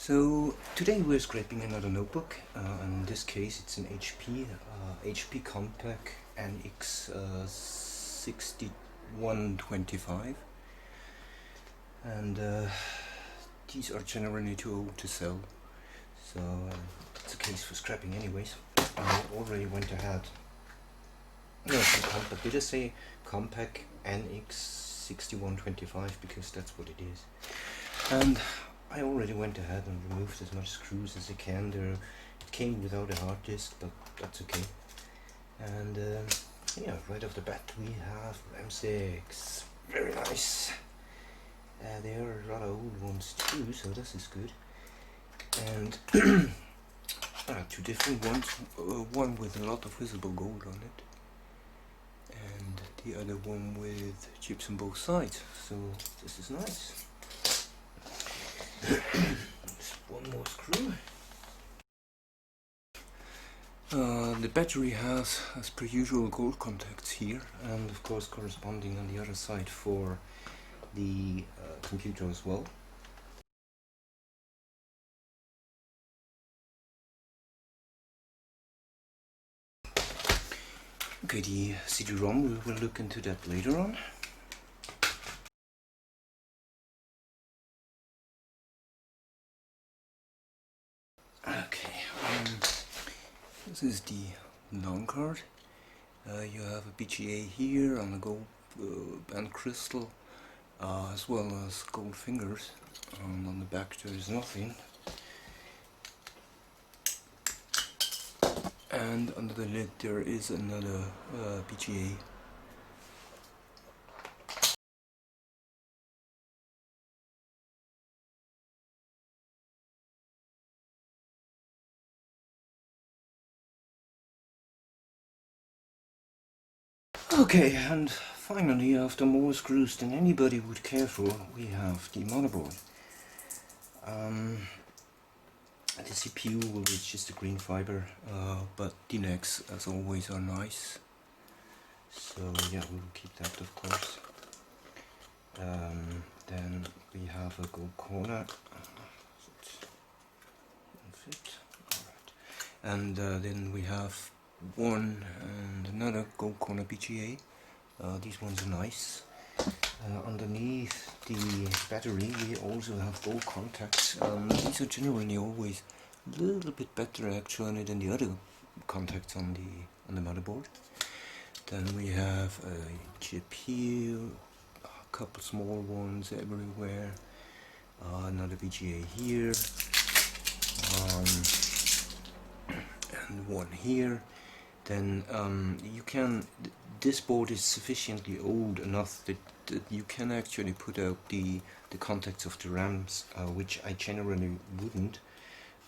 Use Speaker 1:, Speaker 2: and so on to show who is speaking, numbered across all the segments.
Speaker 1: So today we're scraping another notebook. In this case it's an HP Compaq nx6125, and these are generally too old to sell, so it's a case for scrapping anyways. I already went ahead. No, it's not Compaq. Did I say Compaq nx6125? Because that's what it is. And I already went ahead and removed as much screws as I can. It came without a hard disk, but that's okay. And yeah, right off the bat we have RAM6. Very nice. There are a lot of old ones too, so this is good. And two different ones. One with a lot of visible gold on it, and the other one with chips on both sides. So this is nice. One more screw. The battery has, as per usual, gold contacts here, and of course corresponding on the other side for the computer as well. Okay, the CD-ROM, we will look into that later on. Okay, this is the LAN card. You have a BGA here on the gold band crystal, as well as gold fingers. On the back there is nothing. And under the lid there is another BGA. Okay, and finally, after more screws than anybody would care for, we have the motherboard. The CPU is just a green fiber, but the necks, as always, are nice. So yeah, we will keep that, of course. Then we have a gold corner. And then we have one and another gold corner BGA. These ones are nice. Underneath the battery we also have gold contacts. These are generally always a little bit better actually than the other contacts on the motherboard. Then we have a chip here, a couple small ones everywhere, another BGA here, and one here. Then this board is sufficiently old enough that you can actually put out the contacts of the RAMs, which I generally wouldn't,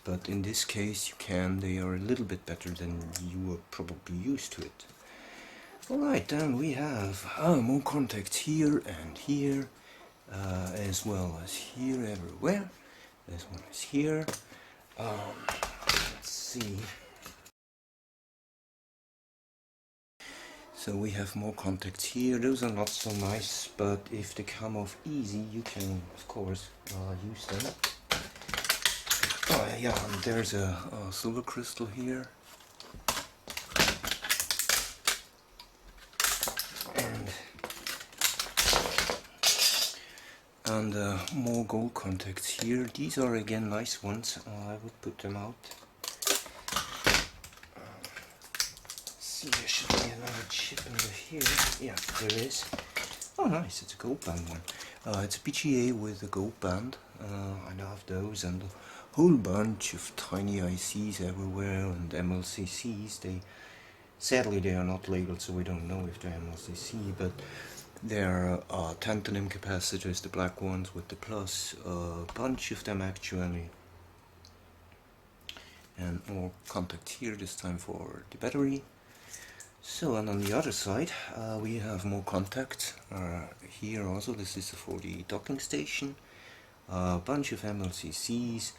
Speaker 1: but in this case you can. They are a little bit better than you are probably used to it. Alright, then we have more contacts here and here, as well as here everywhere. This one is here. Let's see. So we have more contacts here. Those are not so nice, but if they come off easy, you can of course use them. Oh yeah, and there's a silver crystal here, and more gold contacts here. These are again nice ones. I would put them out. See, there should be another chip under here. Yeah, there is. Oh nice, it's a gold band one. It's a BGA with a gold band. I have those and a whole bunch of tiny ICs everywhere and MLCCs. Sadly they are not labeled, so we don't know if they're MLCC, but they're tantalum capacitors, the black ones with the plus, a bunch of them actually. And more contacts here, this time for the battery. So, and on the other side we have more contacts here also. This is for the docking station, a bunch of MLCCs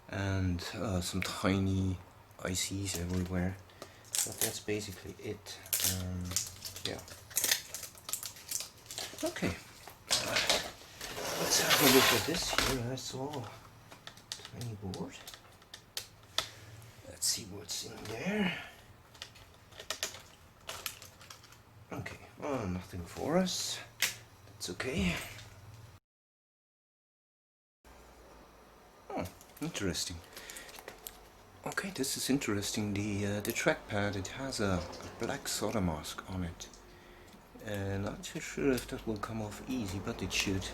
Speaker 1: and some tiny ICs everywhere, but that's basically it. Yeah. Okay, let's have a look at this here. I saw tiny board. Let's see what's in there. Okay, oh, nothing for us. That's okay. Oh, interesting. Okay, this is interesting. The trackpad, it has a black solder mask on it. Not too sure if that will come off easy, but it should.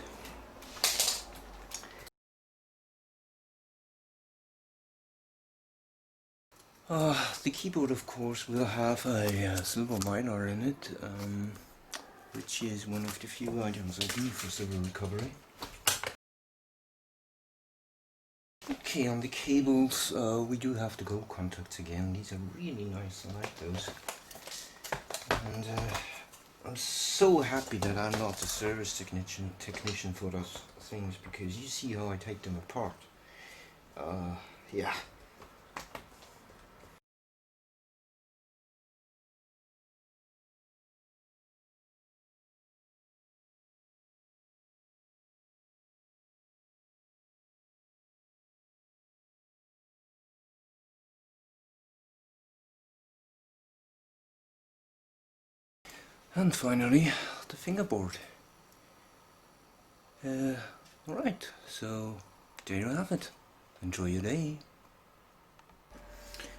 Speaker 1: The keyboard, of course, will have a silver miner in it, which is one of the few items I do for silver recovery. Okay, on the cables, we do have the gold contacts again. These are really nice, I like those. And I'm so happy that I'm not a service technician for those things, because you see how I take them apart. Yeah. And finally, the fingerboard. Alright, so there you have it. Enjoy your day.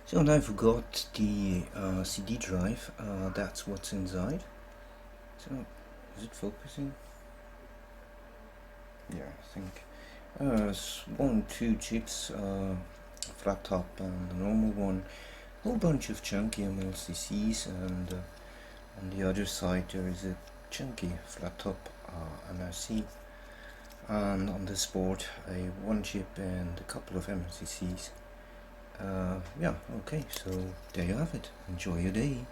Speaker 1: So now I forgot the CD drive. That's what's inside. So, is it focusing? Yeah, I think. It's 2 chips, flat top and the normal one. A whole bunch of chunky MLCCs, and on the other side there is a chunky flat top MLC. And on this board, a 1 chip and a couple of MLCCs. Yeah, okay, so there you have it. Enjoy your day.